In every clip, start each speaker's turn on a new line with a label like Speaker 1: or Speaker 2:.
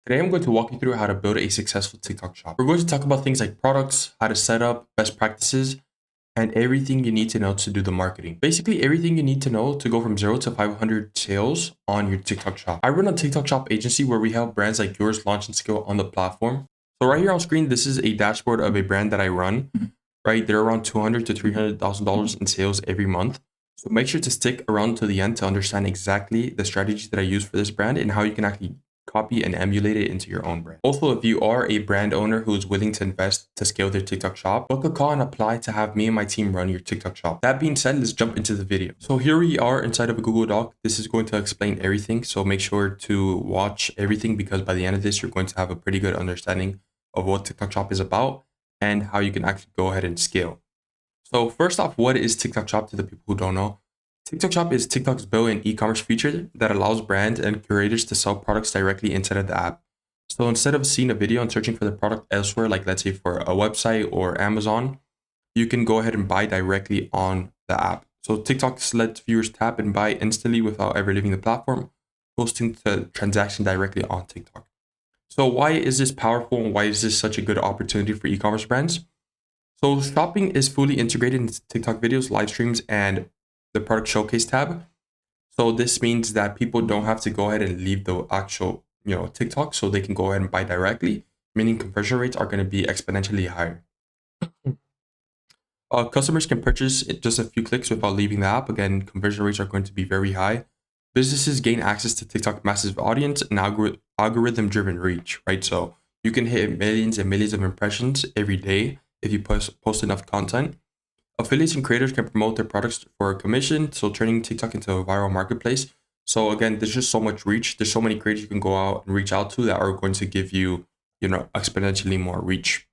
Speaker 1: Today, I'm going to walk you through how to build a successful TikTok shop. We're going to talk about things like products, how to set up, best practices, and everything you need to know to do the marketing. Basically, everything you need to know to go from 0 to 500 sales on your TikTok shop. I run a TikTok shop agency where we help brands like yours launch and scale on the platform. So right here on screen, this is a dashboard of a brand that I run. Right, they're around $200 to $300,000 in sales every month. So make sure to stick around to the end to understand exactly the strategies that I use for this brand and how you can actually copy and emulate it into your own brand. Also, if you are a brand owner who is willing to invest to scale their TikTok shop, book a call and apply to have me and my team run your TikTok shop. That being said, let's jump into the video. So here we are inside of a Google Doc. This is going to explain everything. So make sure to watch everything because by the end of this, you're going to have a pretty good understanding of what TikTok shop is about and how you can actually go ahead and scale. So first off, what is TikTok Shop to the people who don't know? TikTok Shop is TikTok's built-in e-commerce feature that allows brands and curators to sell products directly inside of the app. So instead of seeing a video and searching for the product elsewhere, like let's say for a website or Amazon, you can go ahead and buy directly on the app. So TikTok lets viewers tap and buy instantly without ever leaving the platform, posting the transaction directly on TikTok. So why is this powerful and why is this such a good opportunity for e-commerce brands? So shopping is fully integrated into TikTok videos, live streams, and the product showcase tab. So this means that people don't have to go ahead and leave the actual, TikTok, so they can go ahead and buy directly, meaning conversion rates are going to be exponentially higher. Customers can purchase it just a few clicks without leaving the app. Again, conversion rates are going to be very high. Businesses gain access to TikTok massive audience and algorithm-driven reach, right? So you can hit millions and millions of impressions every day if you post enough content. Affiliates and creators can promote their products for a commission, so turning TikTok into a viral marketplace. So again, there's just so much reach. There's so many creators you can go out and reach out to that are going to give you, exponentially more reach.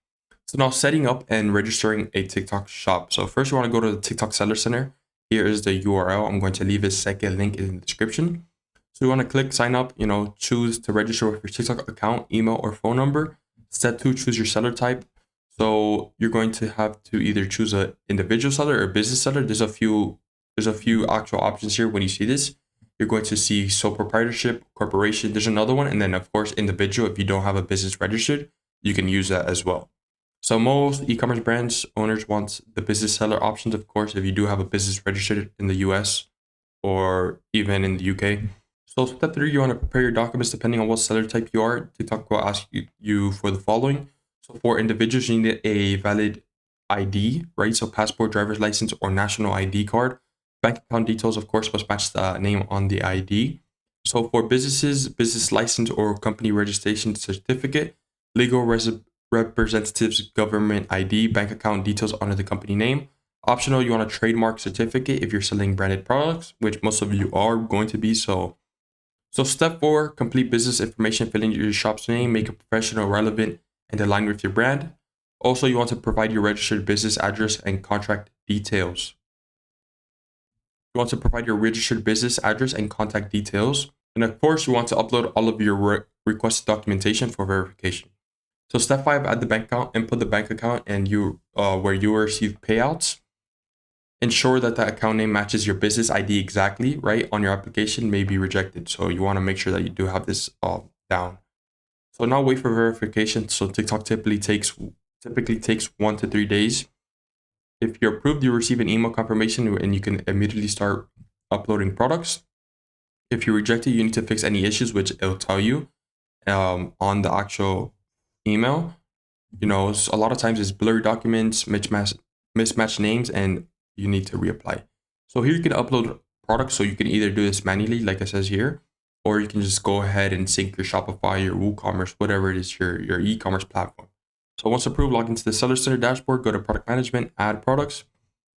Speaker 1: So now setting up and registering a TikTok shop. So first you want to go to the TikTok Seller Center. Here is the URL. I'm going to leave a second link in the description. So you want to click sign up, choose to register with your TikTok account, email, or phone number. Step 2, choose your seller type. So you're going to have to either choose an individual seller or business seller. There's a few actual options here. When you see this, you're going to see sole proprietorship, corporation. There's another one. And then of course, individual. If you don't have a business registered, you can use that as well. So most e-commerce brands owners want the business seller options. Of course, if you do have a business registered in the US or even in the UK. So step 3, you want to prepare your documents depending on what seller type you are. TikTok will ask you for the following. So for individuals, you need a valid ID, right? So passport, driver's license, or national ID card. Bank account details, of course, must match the name on the ID. So for businesses, business license or company registration certificate, legal representatives, government ID, bank account details under the company name. Optional, you want a trademark certificate if you're selling branded products, which most of you are going to be. So step 4, complete business information, fill in your shop's name, make it professional, relevant, and align with your brand. Also, you want to provide your registered business address and contract details. You want to provide your registered business address and contact details. And of course, you want to upload all of your requested documentation for verification. So step 5, add the bank account, input the bank account and where you receive payouts. Ensure that the account name matches your business ID exactly, right? On your application may be rejected. So you want to make sure that you do have this down. So now wait for verification. So TikTok typically takes 1 to 3 days. If you're approved, you receive an email confirmation and you can immediately start uploading products. If you're rejected, you need to fix any issues, which it'll tell you on the actual email. A lot of times it's blurry documents, mismatched names, and you need to reapply. So here you can upload products. So you can either do this manually, like it says here, or you can just go ahead and sync your Shopify, your WooCommerce, whatever it is, your e-commerce platform. So once approved, log into the Seller Center dashboard, go to product management, add products,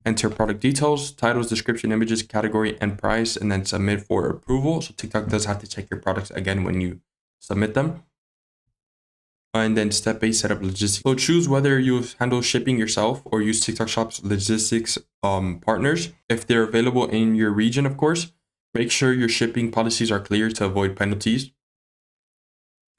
Speaker 1: enter product details, titles, description, images, category, and price, and then submit for approval. So TikTok does have to check your products again when you submit them. And then step 8, set up logistics. So choose whether you handle shipping yourself or use TikTok Shop's logistics partners. If they're available in your region, of course, make sure your shipping policies are clear to avoid penalties.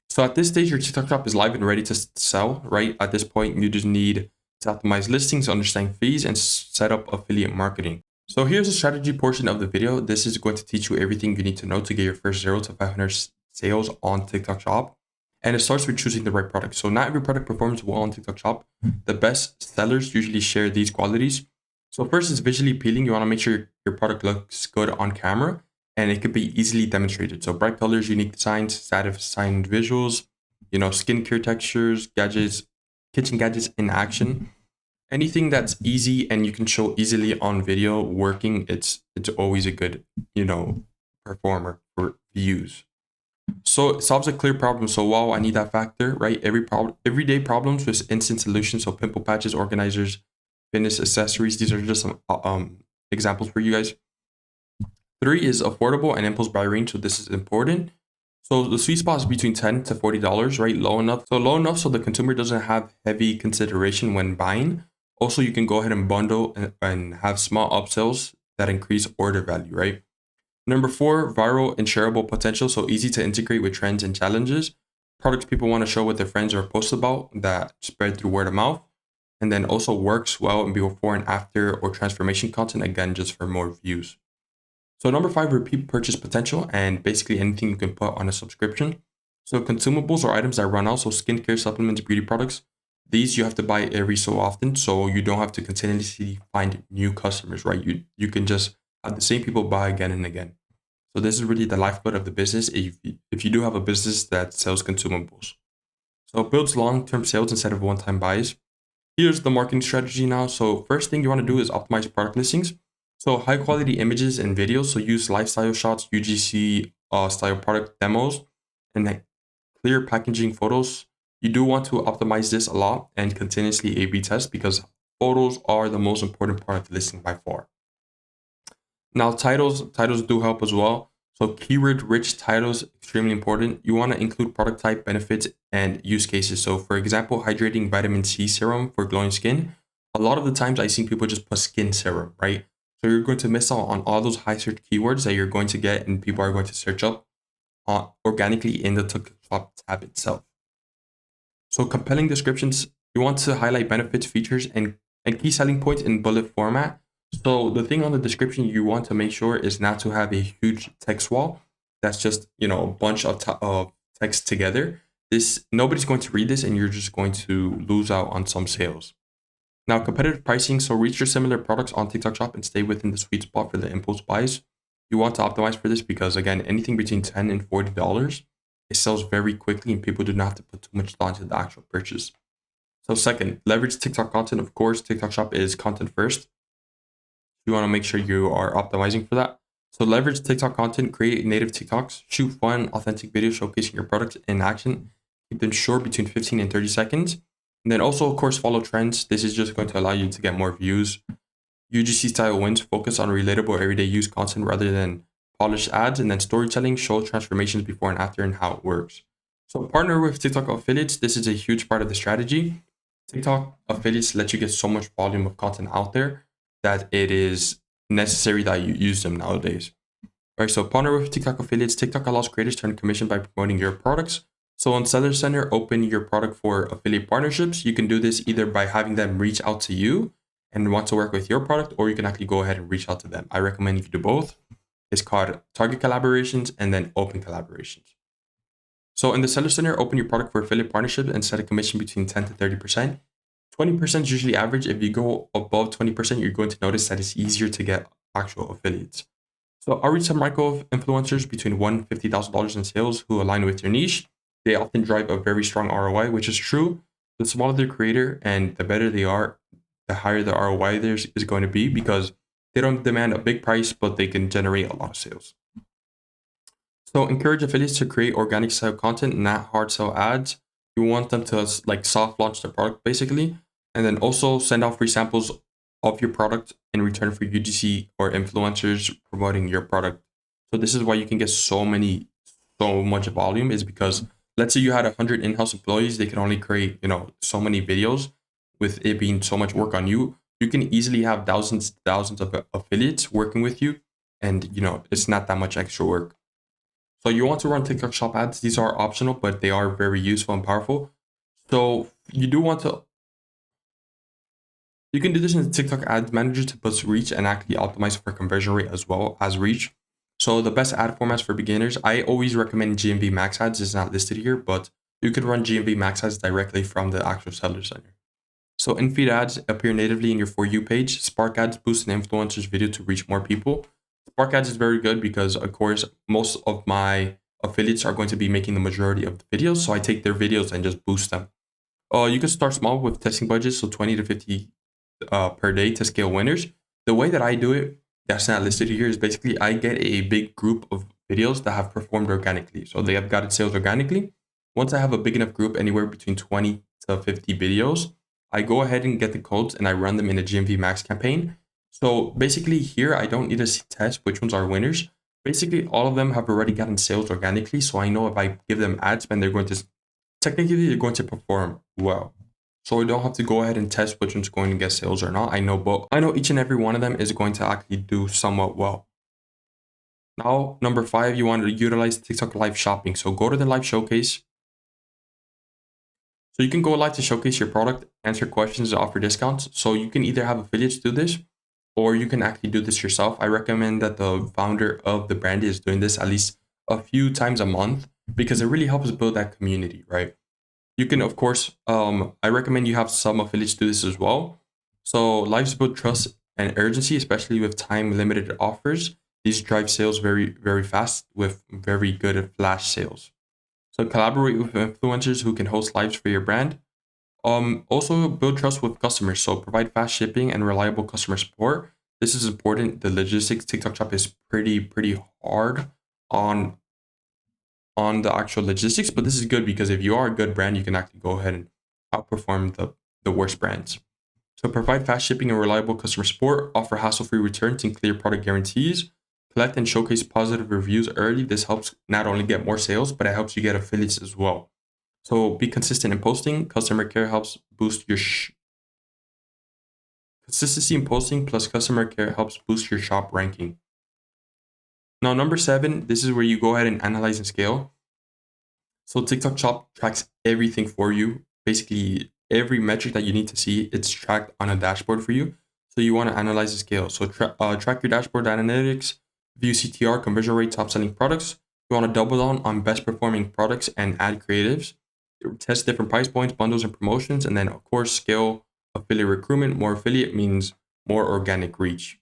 Speaker 1: So at this stage, your TikTok shop is live and ready to sell, right? At this point, you just need to optimize listings, understand fees, and set up affiliate marketing. So here's the strategy portion of the video. This is going to teach you everything you need to know to get your first 0 to 500 sales on TikTok shop. And it starts with choosing the right product. So not every product performs well on TikTok Shop. The best sellers usually share these qualities. So first is visually appealing. You want to make sure your product looks good on camera and it could be easily demonstrated. So bright colors, unique designs, satisfying visuals, skincare textures, gadgets, kitchen gadgets in action. Anything that's easy and you can show easily on video working, it's always a good, performer for views. So it solves a clear problem. So wow, I need that factor, right? Everyday problems with instant solutions. So pimple patches, organizers, fitness accessories. These are just some examples for you guys. 3 is affordable and impulse buy range. So this is important. So the sweet spot is between $10 to $40, right? Low enough so the consumer doesn't have heavy consideration when buying. Also, you can go ahead and bundle and have small upsells that increase order value, right? Number 4, viral and shareable potential. So easy to integrate with trends and challenges. Products people want to show what their friends or post about that spread through word of mouth. And then also works well in before and after or transformation content, again, just for more views. So number 5, repeat purchase potential, and basically anything you can put on a subscription. So consumables or items that run out, so skincare, supplements, beauty products, these you have to buy every so often, so you don't have to continuously find new customers, right? You can just have the same people buy again and again. So this is really the lifeblood of the business if you do have a business that sells consumables. So it builds long-term sales instead of one-time buys. Here's the marketing strategy now. So first thing you want to do is optimize product listings. So high quality images and videos. So use lifestyle shots, UGC style product demos, and like clear packaging photos. You do want to optimize this a lot and continuously A/B test because photos are the most important part of the listing by far. Now titles do help as well. So keyword rich titles, extremely important. You want to include product type, benefits, and use cases. So for example, hydrating vitamin C serum for glowing skin. A lot of the times I see people just put skin serum, right? So you're going to miss out on all those high search keywords that you're going to get and people are going to search up organically in the TikTok tab itself. So compelling descriptions, you want to highlight benefits, features, and key selling points in bullet format. So the thing on the description you want to make sure is not to have a huge text wall. That's just, a bunch of text together. Nobody's going to read this and you're just going to lose out on some sales. Now, competitive pricing. So reach your similar products on TikTok Shop and stay within the sweet spot for the impulse buys. You want to optimize for this because again, anything between $10 and $40, it sells very quickly and people do not have to put too much thought into the actual purchase. So second, leverage TikTok content. Of course, TikTok Shop is content first. You want to make sure you are optimizing for that. So leverage TikTok content, create native TikToks, shoot fun, authentic videos showcasing your product in action. Keep them short, between 15 and 30 seconds. And then also, of course, follow trends. This is just going to allow you to get more views. UGC style wins, focus on relatable everyday use content rather than polished ads. And then storytelling, show transformations before and after and how it works. So partner with TikTok affiliates. This is a huge part of the strategy. TikTok affiliates let you get so much volume of content out there that it is necessary that you use them nowadays. All right, so partner with TikTok affiliates. TikTok allows creators to earn commission by promoting your products. So on Seller Center, open your product for affiliate partnerships. You can do this either by having them reach out to you and want to work with your product, or you can actually go ahead and reach out to them. I recommend you do both. It's called target collaborations and then open collaborations. So in the Seller Center, open your product for affiliate partnerships and set a commission between 10 to 30%. 20% is usually average. If you go above 20%, you're going to notice that it's easier to get actual affiliates. So I'll reach some micro influencers between $1,000 and $50,000 in sales who align with your niche. They often drive a very strong ROI, which is true. The smaller the creator and the better they are, the higher the ROI there is going to be because they don't demand a big price, but they can generate a lot of sales. So encourage affiliates to create organic style content, not hard sell ads. You want them to like soft launch their product basically. And then also send out free samples of your product in return for UGC or influencers promoting your product. So this is why you can get so much volume is because let's say you had 100 in-house employees, they can only create, so many videos with it being so much work on you. You can easily have thousands of affiliates working with you. And, it's not that much extra work. So you want to run TikTok Shop ads. These are optional, but they are very useful and powerful. So you can do this in the TikTok Ads Manager to boost reach and actually optimize for conversion rate as well as reach. So the best ad formats for beginners, I always recommend GMV Max ads. It's not listed here, but you could run GMV max ads directly from the actual seller center. So in-feed ads appear natively in your For You page. Spark ads boost an influencer's video to reach more people. Spark ads is very good because, of course, most of my affiliates are going to be making the majority of the videos. So I take their videos and just boost them. You can start small with testing budgets, so 20 to 50 per day to scale winners. The way that I do it, that's not listed here, is basically I get a big group of videos that have performed organically. So they have gotten sales organically. Once I have a big enough group, anywhere between 20 to 50 videos, I go ahead and get the codes and I run them in a GMV Max campaign. So basically here, I don't need to test which ones are winners. Basically, all of them have already gotten sales organically. So I know if I give them ad spend, they're going to perform well. So I don't have to go ahead and test which one's going to get sales or not. I know each and every one of them is going to actually do somewhat well. Now, number 5, you want to utilize TikTok live shopping. So go to the live showcase. So you can go live to showcase your product, answer questions, and offer discounts. So you can either have affiliates do this, or you can actually do this yourself. I recommend that the founder of the brand is doing this at least a few times a month because it really helps build that community, right? You can, of course, I recommend you have some affiliates do this as well. So lives build trust and urgency, especially with time-limited offers. These drive sales very, very fast with very good flash sales. So collaborate with influencers who can host lives for your brand. Also build trust with customers. So provide fast shipping and reliable customer support. This is important. The logistics TikTok Shop is pretty hard on the actual logistics, but this is good because if you are a good brand, you can actually go ahead and outperform the worst brands. So provide fast shipping and reliable customer support. Offer hassle-free returns and clear product guarantees. Collect and showcase positive reviews early. This helps not only get more sales, but it helps you get affiliates as well. So be consistent in posting. Customer care helps boost your consistency in posting plus customer care helps boost your shop ranking. Now, number 7, this is where you go ahead and analyze and scale. So TikTok Shop tracks everything for you. Basically, every metric that you need to see, it's tracked on a dashboard for you. So you want to analyze the scale. So track your dashboard analytics, view CTR, conversion rate, top selling products. You want to double down on best performing products and ad creatives. Test different price points, bundles, and promotions. And then, of course, scale affiliate recruitment. More affiliate means more organic reach.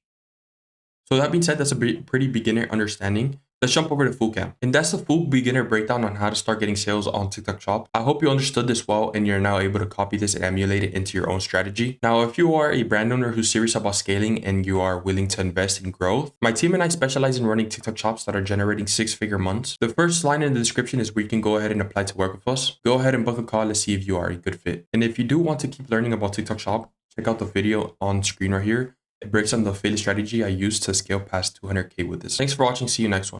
Speaker 1: So that being said, that's a pretty beginner understanding. Let's jump over to FullCam. And that's the full beginner breakdown on how to start getting sales on TikTok Shop. I hope you understood this well and you're now able to copy this and emulate it into your own strategy. Now, if you are a brand owner who's serious about scaling and you are willing to invest in growth, my team and I specialize in running TikTok Shops that are generating 6-figure months. The first line in the description is where you can go ahead and apply to work with us. Go ahead and book a call to see if you are a good fit. And if you do want to keep learning about TikTok Shop, check out the video on screen right here. It breaks down the affiliate strategy I used to scale past 200K with this. Thanks for watching. See you next one.